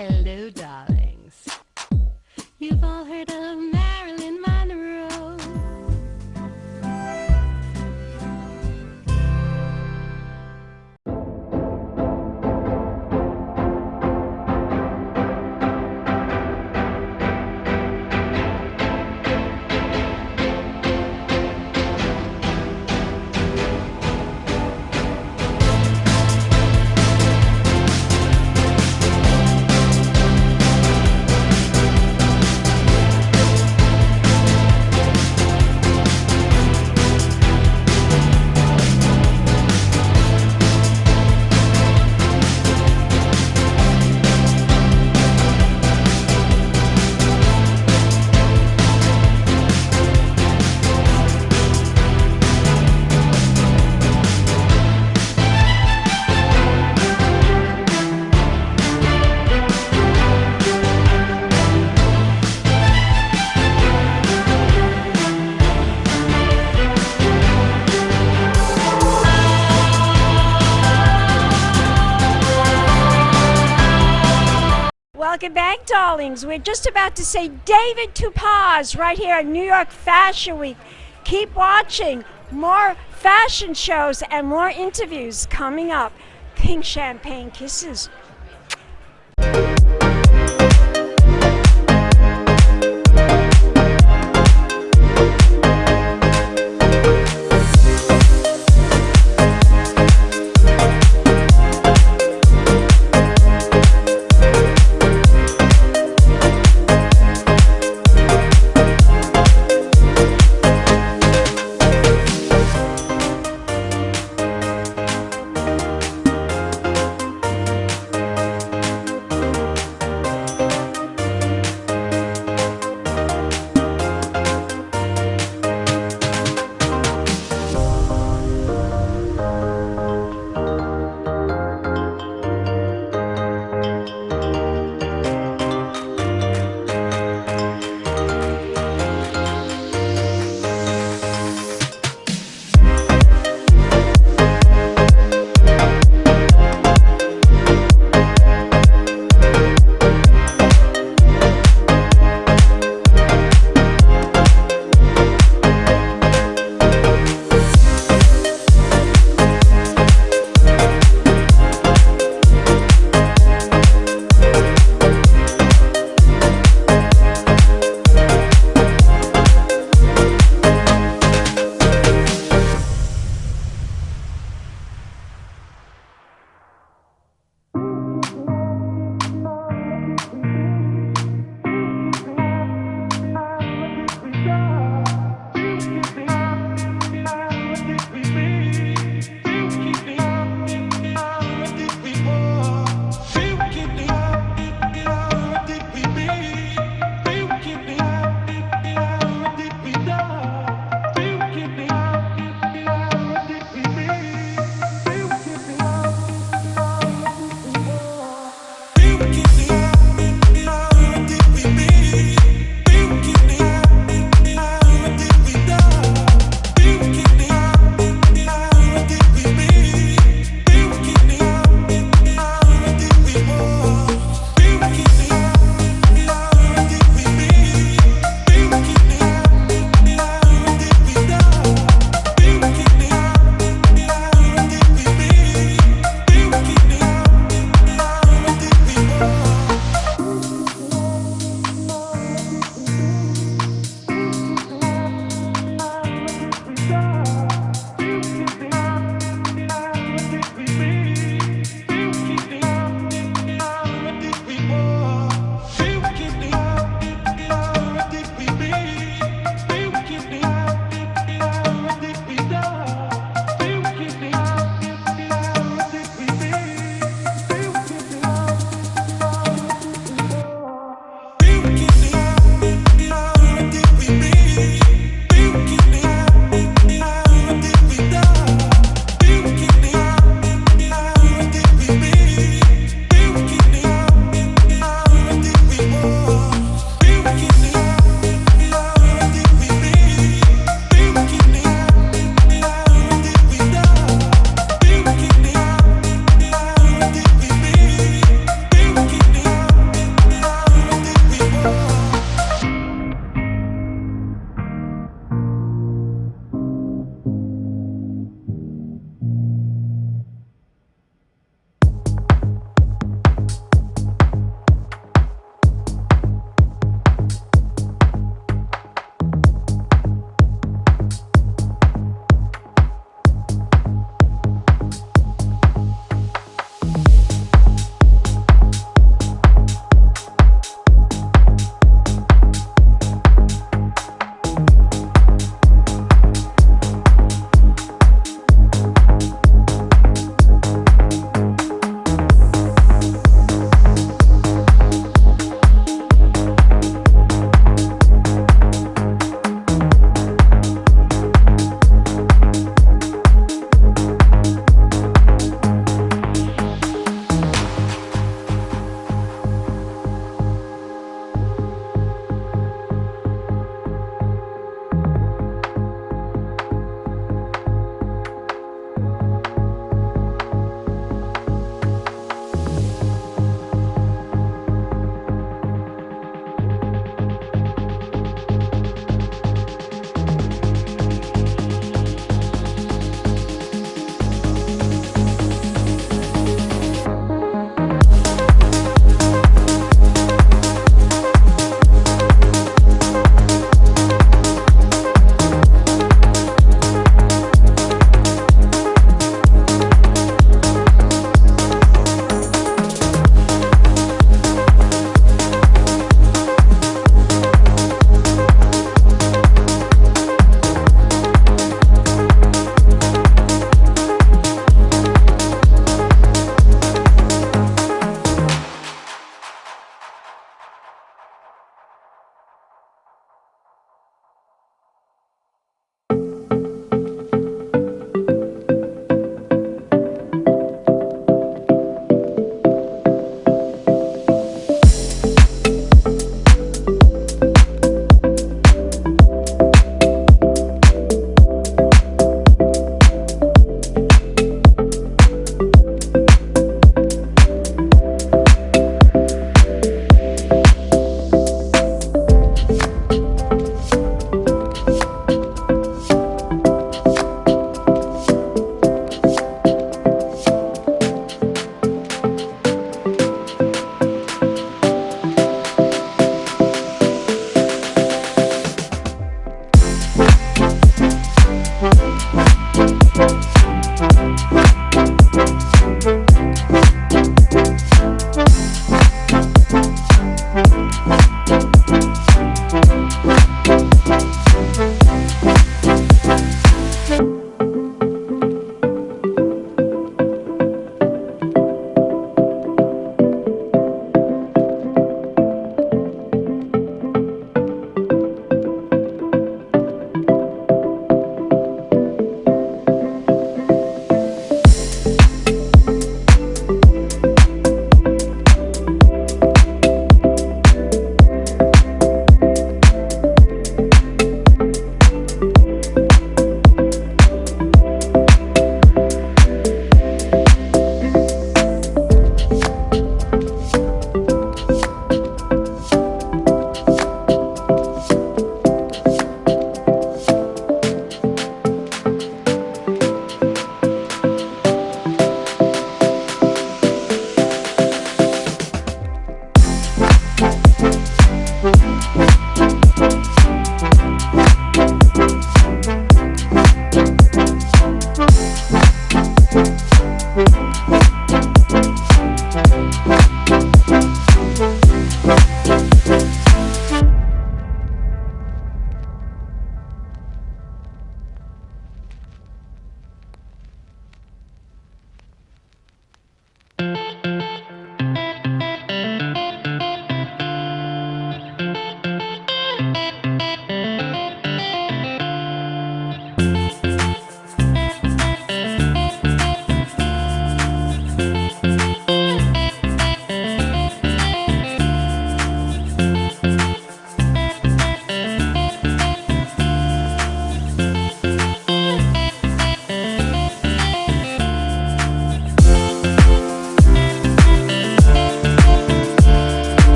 Hello, darlings. You've all heard of Marilyn Monroe. Welcome back, darlings. We're just about to say David Tupaz right here at New York Fashion Week. Keep watching. More fashion shows and more interviews coming up. Pink champagne kisses.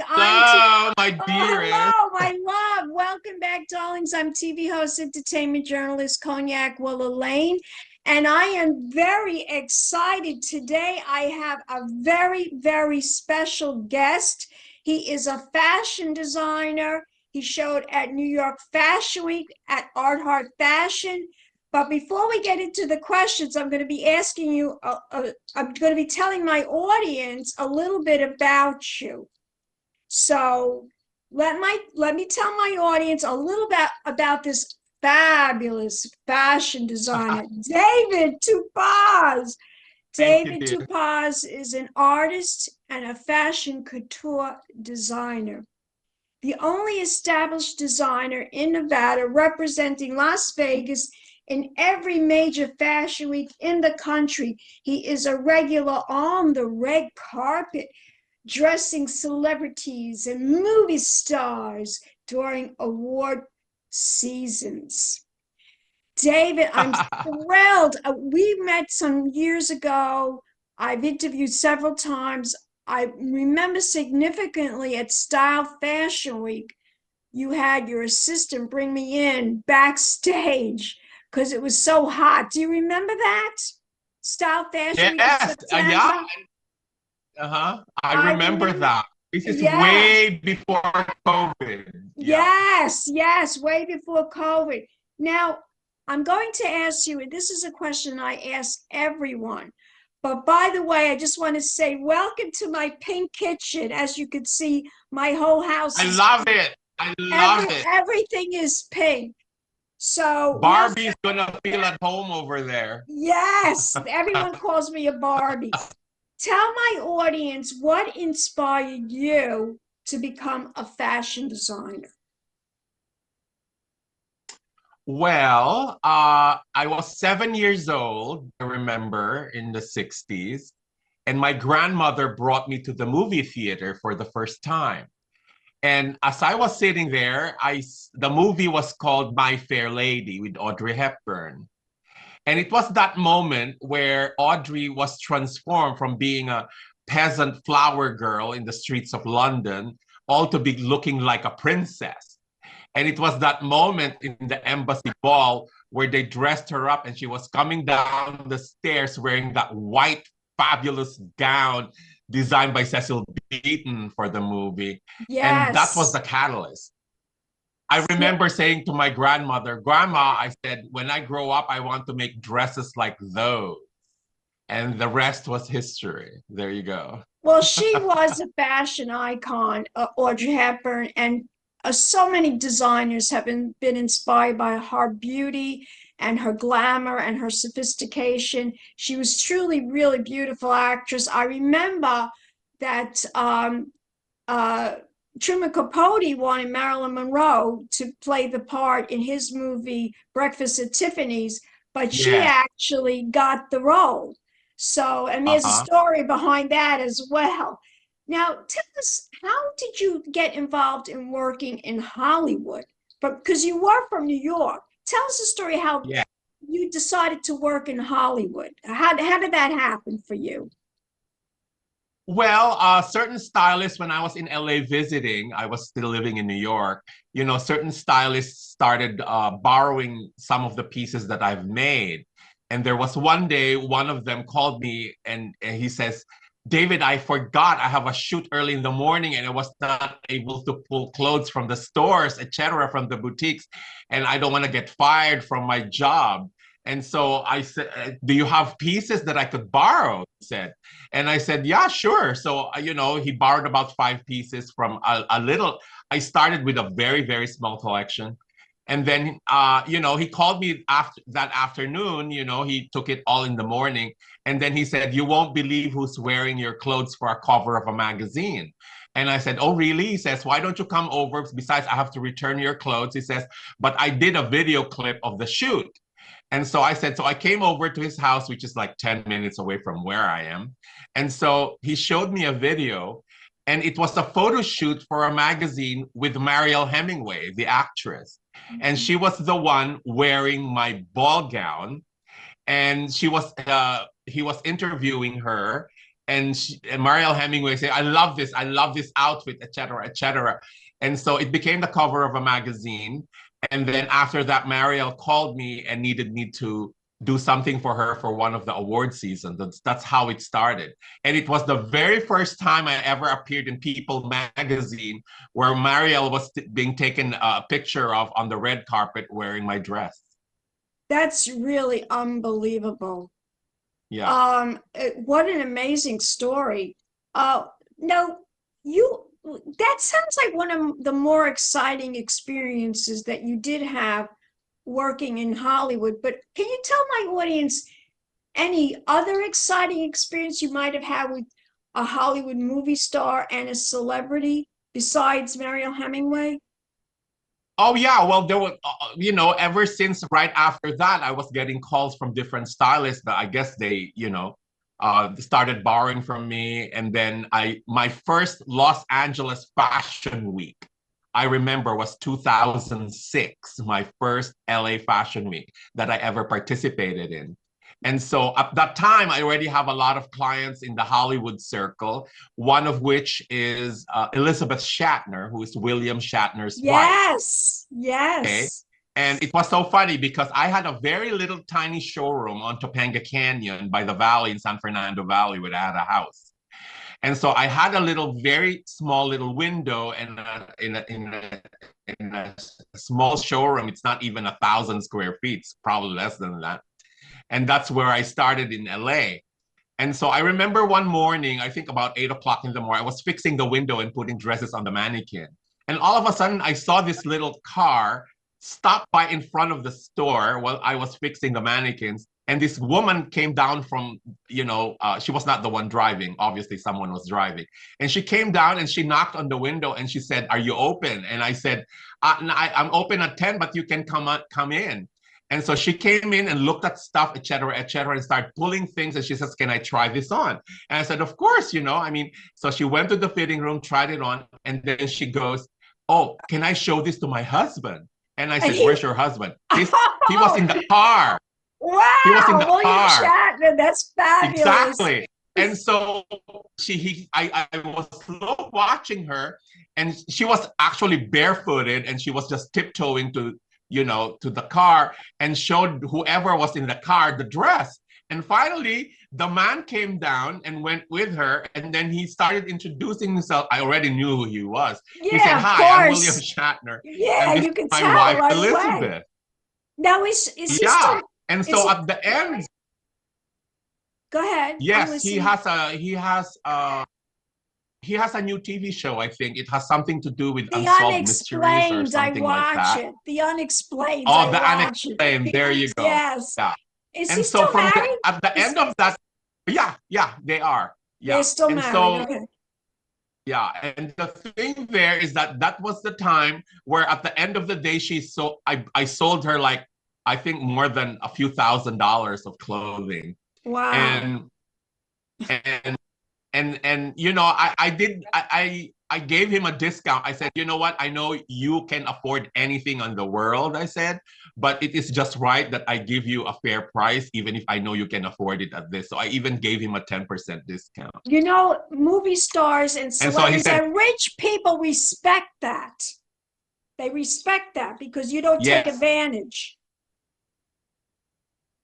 Hello, my dearest. Hello, my love. Welcome back, darlings. I'm TV host, entertainment journalist, Cognac, Wellerlane, and I am very excited. Today, I have a very, very special guest. He is a fashion designer. He showed at New York Fashion Week at Art Heart Fashion. But before we get into the questions, I'm going to be asking you, I'm going to be telling my audience a little bit about you. So let me tell my audience a little bit about this fabulous fashion designer, David Tupaz. David Tupaz is an artist and a fashion couture designer. The only established designer in Nevada representing Las Vegas in every major fashion week in the country. He is a regular on the red carpet, dressing celebrities and movie stars during award seasons. David, I'm thrilled. We met some years ago. I've interviewed several times. I remember significantly at Style Fashion Week, you had your assistant bring me in backstage because it was so hot. Do you remember that? Style Fashion Week? Yes, yeah. I remember that. This is way before COVID. Yes, way before COVID. Now, I'm going to ask you, and this is a question I ask everyone. But by the way, I just want to say welcome to my pink kitchen. As you can see, my whole house I love it. I love it. Everything is pink. So Barbie's gonna feel at home over there. Yes, everyone calls me a Barbie. Tell my audience what inspired you to become a fashion designer. Well, I was 7 years old, I remember, in the 60s, and my grandmother brought me to the movie theater for the first time. And as I was sitting there, the movie was called My Fair Lady with Audrey Hepburn. And it was that moment where Audrey was transformed from being a peasant flower girl in the streets of London, all to be looking like a princess. And it was that moment in the embassy ball where they dressed her up and she was coming down the stairs wearing that white, fabulous gown designed by Cecil Beaton for the movie. And that was Yes. the catalyst. I remember saying to my grandmother, Grandma, I said, when I grow up, I want to make dresses like those. And the rest was history. There you go. Well, she was a fashion icon, Audrey Hepburn, and so many designers have been inspired by her beauty and her glamour and her sophistication. She was truly, really beautiful actress. I remember that uh, Truman Capote wanted Marilyn Monroe to play the part in his movie Breakfast at Tiffany's, but she Yeah. actually got the role. So, and there's a Uh-huh. story behind that as well. Now, tell us, how did you get involved in working in Hollywood? Because you were from New York. Tell us the story how Yeah. you decided to work in Hollywood. How did that happen for you? Well, certain stylists, when I was in LA visiting, I was still living in New York, certain stylists started borrowing some of the pieces that I've made. And there was one day, one of them called me and he says, David, I forgot I have a shoot early in the morning and I was not able to pull clothes from the stores, etc., from the boutiques. And I don't want to get fired from my job. And so I said, do you have pieces that I could borrow? He said. And I said, yeah, sure. So, he borrowed about 5 pieces from a little. I started with a very, very small collection. And then, he called me after that afternoon, he took it all in the morning. And then he said, you won't believe who's wearing your clothes for a cover of a magazine. And I said, oh, really? He says, why don't you come over? Besides, I have to return your clothes. He says, but I did a video clip of the shoot. And so I said, so I came over to his house, which is like 10 minutes away from where I am. And so he showed me a video, and it was a photo shoot for a magazine with Mariel Hemingway, the actress. And she was the one wearing my ball gown. And he was interviewing her. And Mariel Hemingway said, I love this outfit, etc., etc. And so it became the cover of a magazine. And then after that, Mariel called me and needed me to do something for her for one of the award seasons. That's how it started. And it was the very first time I ever appeared in People magazine where Mariel was being taken a picture of on the red carpet wearing my dress. That's really unbelievable. Yeah. What an amazing story. No, you that sounds like one of the more exciting experiences that you did have working in Hollywood. But can you tell my audience any other exciting experience you might have had with a Hollywood movie star and a celebrity besides Mariel Hemingway? Oh yeah, well there was, ever since right after that, I was getting calls from different stylists that I guess they, started borrowing from me. And then my first Los Angeles Fashion Week, I remember, was 2006, my first LA Fashion Week that I ever participated in. And so at that time, I already have a lot of clients in the Hollywood circle, one of which is Elizabeth Shatner, who is William Shatner's wife. Yes, Okay. yes. And it was so funny because I had a very little tiny showroom on Topanga Canyon by the valley in San Fernando Valley where I had a house. And so I had a very small little window and in a small showroom. It's not even 1,000 square feet, it's probably less than that. And that's where I started in LA. And so I remember one morning, I think about 8 o'clock in the morning, I was fixing the window and putting dresses on the mannequin. And all of a sudden, I saw this little car stop by in front of the store while I was fixing the mannequins. And this woman came down from, she was not the one driving. Obviously, someone was driving. And she came down and she knocked on the window and she said, "Are you open?" And I said, I'm open at 10, but you can come in. And so she came in and looked at stuff, et cetera, and started pulling things. And she says, "Can I try this on?" And I said, "Of course, So she went to the fitting room, tried it on. And then she goes, "Oh, can I show this to my husband?" And I And said, he, "Where's your husband?" He was in the car. Wow, He was in the William car. Shatner, that's fabulous. Exactly. And so I was watching her, and she was actually barefooted, and she was just tiptoeing to, to the car and showed whoever was in the car the dress. And finally, the man came down and went with her, and then he started introducing himself. I already knew who he was. He said, Yeah, of "Hi, I'm course. William Shatner, Yeah, and this you is can my tell wife, right away. Elizabeth." Now, is he still? Yeah. And is so he- at the end, Go ahead. I'm yes, he listening. has a new TV show, I think. It has something to do with The unsolved mysteries or Unexplained, I something like watch that. it. The Unexplained, Oh, I the watch it. unexplained. There you go. Yes. Yeah. Is he And so still from married? at the end of that, yeah, they are. They're Yeah. still And married. so, Okay. yeah, and the thing there is that was the time where at the end of the day, I sold her, like, I think more than a few $1,000s of clothing. Wow. And I gave him a discount. I said, you know what, I know you can afford anything on the world, I said, but it is just right that I give you a fair price, even if I know you can afford it at this. So I even gave him a 10% discount. You know, movie stars and And so he celebrities said, and rich people respect that. They respect that because you don't take yes. advantage.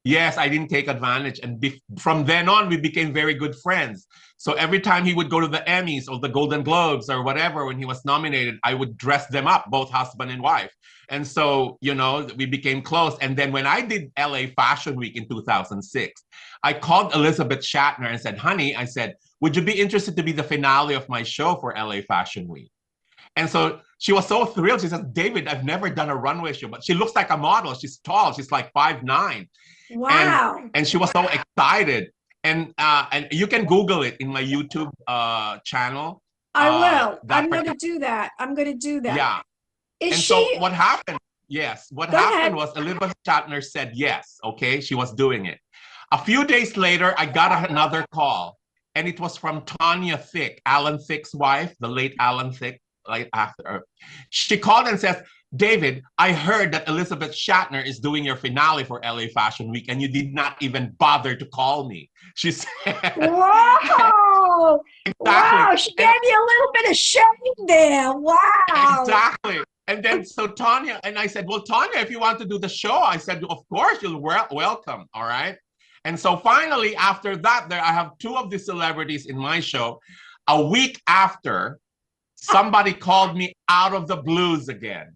Yes, I didn't take advantage. And from then on, we became very good friends. So every time he would go to the Emmys or the Golden Globes or whatever, when he was nominated, I would dress them up, both husband and wife. And so, we became close. And then when I did LA Fashion Week in 2006, I called Elizabeth Shatner and said, honey, I said, would you be interested to be the finale of my show for LA Fashion Week? And so she was so thrilled. She says, David, I've never done a runway show, but she looks like a model. She's tall. She's like 5'9". Wow. And she was so excited. And you can Google it in my YouTube channel. I will. I'm going to do that. I'm going to do that. Yeah. Is and she... so what happened? Yes. What Go happened ahead. was Elizabeth Shatner said yes. Okay. She was doing it. A few days later, I got another call. And it was from Tanya Thicke, Alan Thicke's wife, the late Alan Thicke, like after her. She called and says, David, I heard that Elizabeth Shatner is doing your finale for LA Fashion Week, and you did not even bother to call me. She said, Whoa! Exactly. Wow, she gave you a little bit of shame there. Wow. Exactly. And then so Tanya, and I said, well, Tanya, if you want to do the show, I said, of course, you're welcome. All right. And so finally, after that, I have two of the celebrities in my show. A week after, somebody called me out of the blues again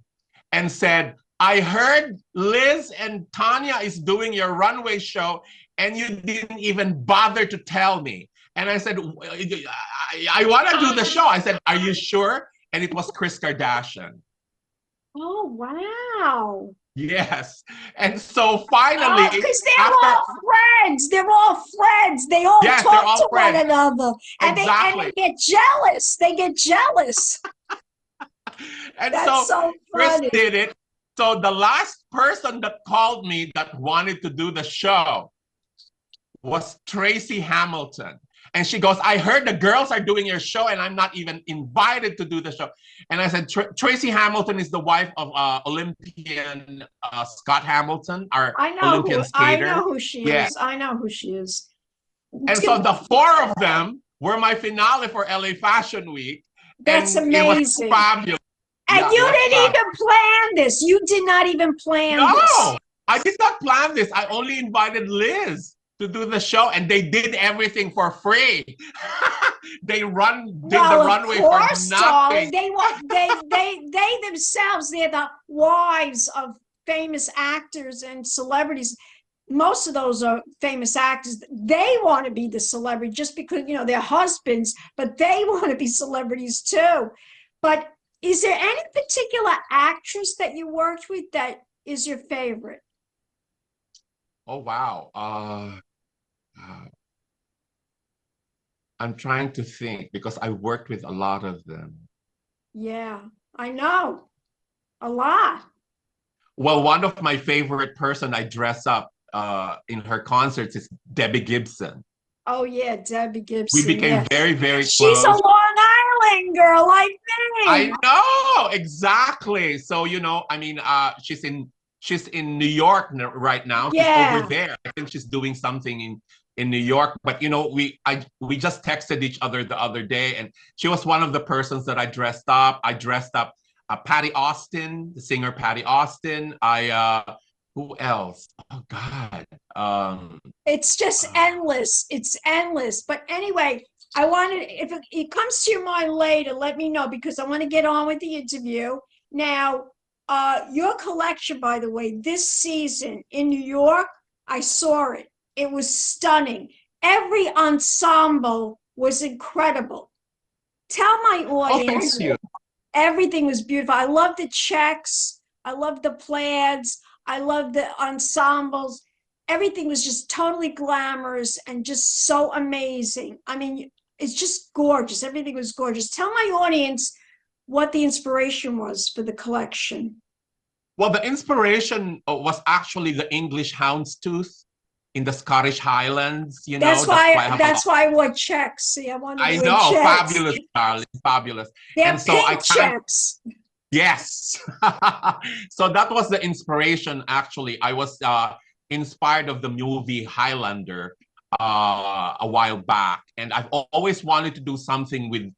and said, I heard Liz and Tanya is doing your runway show and you didn't even bother to tell me. And I said, I want to do the show. I said, are you sure? And it was Kris Kardashian. Oh, wow. Yes. And so finally, because they're all friends. They're all friends. They all talk to one another. And, exactly. they get jealous. They get jealous. And That's so Kris funny. did it. So the last person that called me that wanted to do the show was Tracy Hamilton. And she goes, I heard the girls are doing your show and I'm not even invited to do the show. And I said, Tracy Hamilton is the wife of Olympian Scott Hamilton, our Olympian skater. I know who she is. I know who she is. And so the four of them were my finale for LA Fashion Week. That's amazing. It was fabulous. And you didn't even plan this. You did not even plan this. No, I did not plan this. I only invited Liz to do the show, and they did everything for free. They did the runway for nothing. They themselves, they're the wives of famous actors and celebrities. Most of those are famous actors. They want to be the celebrity just because, they're husbands, but they want to be celebrities too. But is there any particular actress that you worked with that is your favorite? Oh, wow. I'm trying to think because I worked with a lot of them. Yeah, I know. A lot. Well, one of my favorite person I dress up in her concerts is Debbie Gibson. Oh, yeah, Debbie Gibson. We became very, very close. She's a Long Island girl like me. I know, exactly. So, she's in New York right now. She's over Yeah. there. I think she's doing something in New York. But you know, we just texted each other the other day, and she was one of the persons that I dressed up. I dressed up Patty Austin, the singer Patty Austin. Who else? Oh God. It's just endless. It's endless. But anyway, I wanted, if it comes to your mind later, let me know because I want to get on with the interview. Now, your collection, by the way, this season in New York, I saw it. It was stunning. Every ensemble was incredible. Tell my audience, Thank you. everything was beautiful. I love the checks. I love the plaids. I love the ensembles. Everything was just totally glamorous and just so amazing. I mean, it's just gorgeous. Everything was gorgeous. Tell my audience what the inspiration was for the collection. Well, the inspiration was actually the English houndstooth in the Scottish Highlands. You know, that's why I wore checks. See, I wanted to wear know, checks. fabulous, darling, fabulous. They're and so pink checks. Yes. So that was the inspiration. Actually, I was inspired of the movie Highlander a while back, and I've always wanted to do something with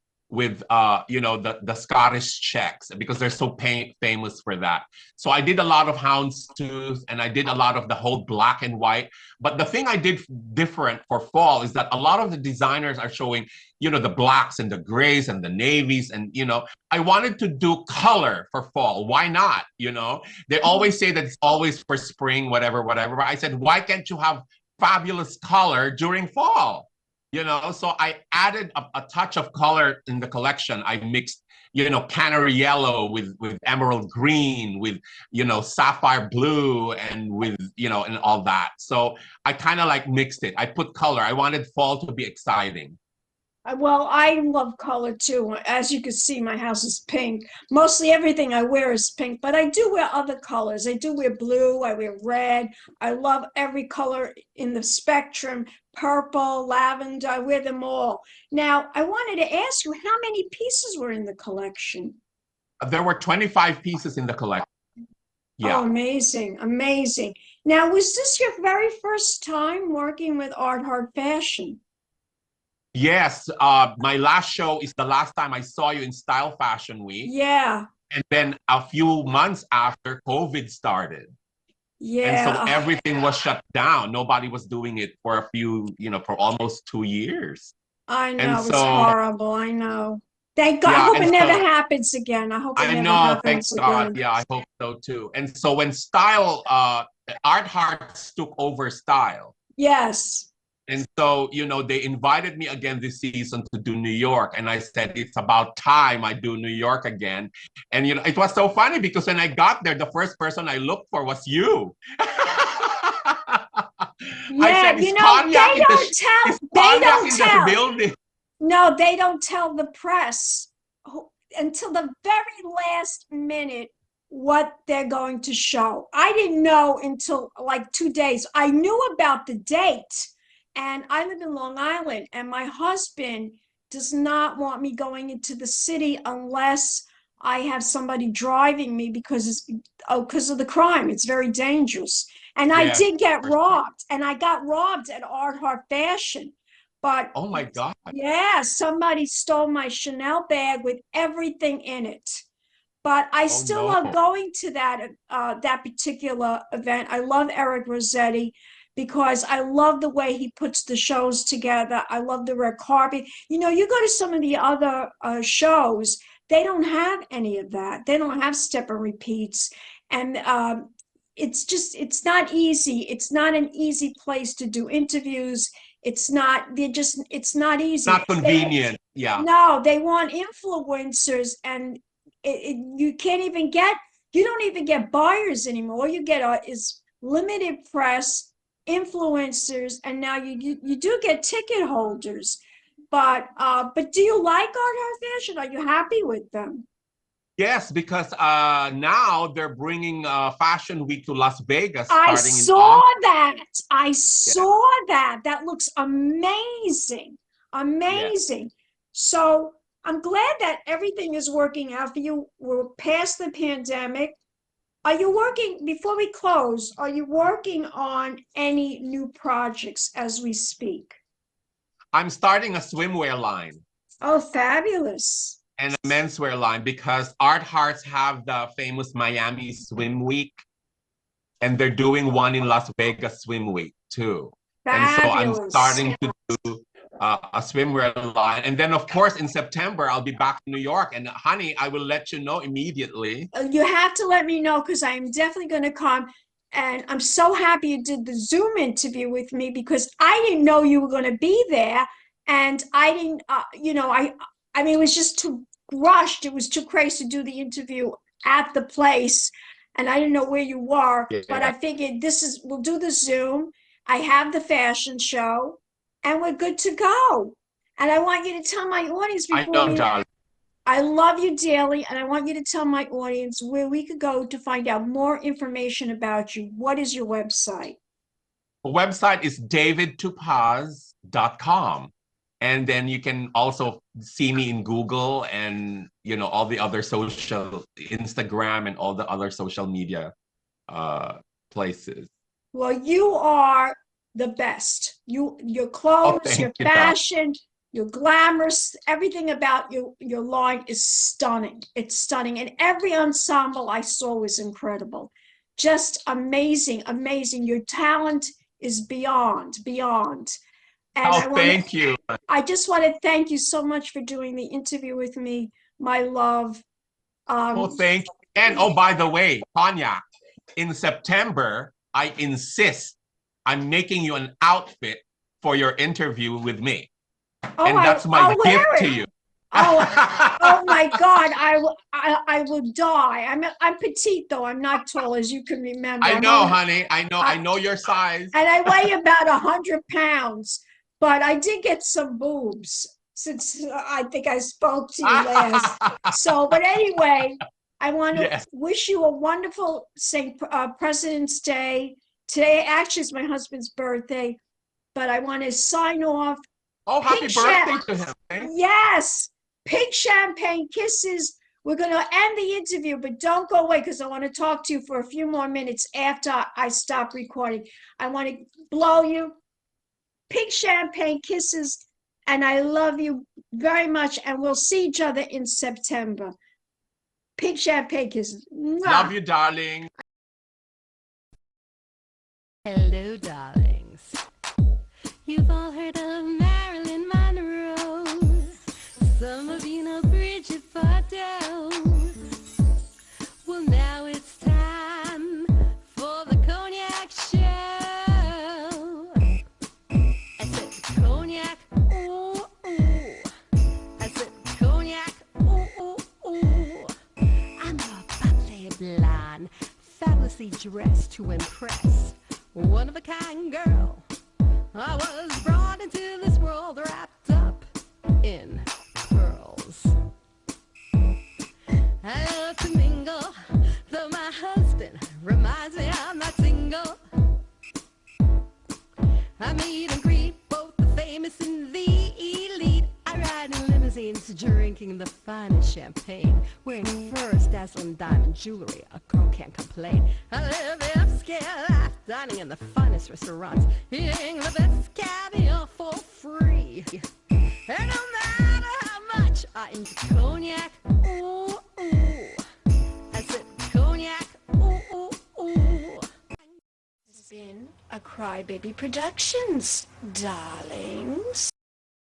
you know, the Scottish checks because they're so famous for that. So I did a lot of houndstooth and I did a lot of the whole black and white. But the thing I did different for fall is that a lot of the designers are showing, you know, the blacks and the grays and the navies, and you know, I wanted to do color for fall. Why not? You know, they always say that it's always for spring, whatever. But I said, why can't you have fabulous color during fall? You know, so I added a touch of color in the collection. I mixed, you know, canary yellow with emerald green, with, you know, sapphire blue, and with, you know, and all that. So I kind of like mixed it. I put color. I wanted fall to be exciting. Well, I love color too. As you can see, my house is pink. Mostly everything I wear is pink, but I do wear other colors. I do wear blue, I wear red. I love every color in the spectrum, purple, lavender, I wear them all. Now, I wanted to ask you how many pieces were in the collection? There were 25 pieces in the collection. Yeah. Oh, amazing, amazing. Now, was this your very first time working with Art Hard Fashion? Yes, my last show is the last time I saw you in Style Fashion Week. Yeah. And then a few months after, COVID started. Yeah. And so everything was shut down. Nobody was doing it for a few, you know, for almost 2 years. I know, And it's so, horrible. I know. Thank God. Yeah, I hope and it never so- happens again. I hope it I never know, thank happens God. again. Yeah, I hope so too. And so when Art Hearts took over Style. Yes. And so, you know, they invited me again this season to do New York. And I said, it's about time I do New York again. And, you know, it was so funny because when I got there, the first person I looked for was you. Yeah, I said, you know, they don't tell. They don't tell. The building. No, they don't tell the press until the very last minute what they're going to show. I didn't know until like 2 days. I knew about the date, and I live in Long Island, and my husband does not want me going into the city unless I have somebody driving me because of the crime. It's very dangerous. And I did get robbed, and I got robbed at Art Hard Fashion. But oh my God. Yeah, somebody stole my Chanel bag with everything in it. But I still love going to that particular event. I love Eric Rossetti because I love the way he puts the shows together. I love the red carpet. You know, you go to some of the other shows, they don't have any of that. They don't have step and repeats. And it's not easy. It's not an easy place to do interviews. It's not easy. Not convenient. Yeah. No, they want influencers, and you don't even get buyers anymore. All you get is limited press, influencers, and now you do get ticket holders. But do you like Art Hard Fashion? Are you happy with them? Yes, because now they're bringing Fashion Week to Las Vegas. I saw that. I saw that. That looks amazing. Amazing. Yeah. So I'm glad that everything is working out for you. We're past the pandemic. Are you working, before we close, are you working on any new projects as we speak? I'm starting a swimwear line Oh, fabulous. and a menswear line because Art Hearts have the famous Miami Swim Week, and they're doing one in Las Vegas Swim Week too. And so I'm Fabulous. starting to do a swimwear line. And then, of course, in September, I'll be back in New York. And honey, I will let you know immediately. You have to let me know because I'm definitely going to come. And I'm so happy you did the Zoom interview with me because I didn't know you were going to be there. And I didn't, I mean, it was just too rushed. It was too crazy to do the interview at the place. And I didn't know where you were, but I figured we'll do the Zoom. I have the fashion show and we're good to go. And I want you to tell my audience before I love you dearly, and I want you to tell my audience where we could go to find out more information about you. What is your website? The website is davidtupaz.com. And then you can also see me in Google and, all the other social, Instagram and all the other social media places. Well, you are the best. Your clothes, your fashion, you're glamorous. Everything about your line is stunning. It's stunning. And every ensemble I saw was incredible. Just amazing, amazing. Your talent is beyond. And thank you. I just want to thank you so much for doing the interview with me, my love. Thank you. And by the way, Cognac, in September, I insist I'm making you an outfit for your interview with me. And that's my gift to you. Oh my God! I will die. I'm petite though. I'm not tall, as you can remember. I know, honey. I know your size. And I weigh about 100 pounds, but I did get some boobs since I think I spoke to you last. But anyway, I want to wish you a wonderful President's Day. Today actually is my husband's birthday, but I want to sign off. Oh, happy birthday to him. Yes. Pink champagne kisses. We're going to end the interview, but don't go away because I want to talk to you for a few more minutes after I stop recording. I want to blow you. Pink champagne kisses. And I love you very much. And we'll see each other in September. Pink champagne kisses. Mwah. Love you, darling. Hello, darlings. You've all heard of Marilyn Monroe. Some of you know Bridget Bardot. Well, now it's time for the Cognac show. I said Cognac, ooh, ooh. I said Cognac, ooh, ooh, ooh. I'm a bubbly blonde, fabulously dressed to impress. One of a kind girl. I was brought into this world wrapped up in pearls. I love to mingle, though my husband reminds me I'm not single. I meet and greet both the famous and the elite. I ride in limousines, drinking the finest champagne, wearing furs, dazzling diamond jewelry. A girl can't complain. I live the upscale life, dining in the finest restaurants, eating the best caviar for free. And no matter how much I enjoy cognac, ooh, ooh. I said cognac, ooh, ooh, ooh. This has been a Crybaby Productions, darlings.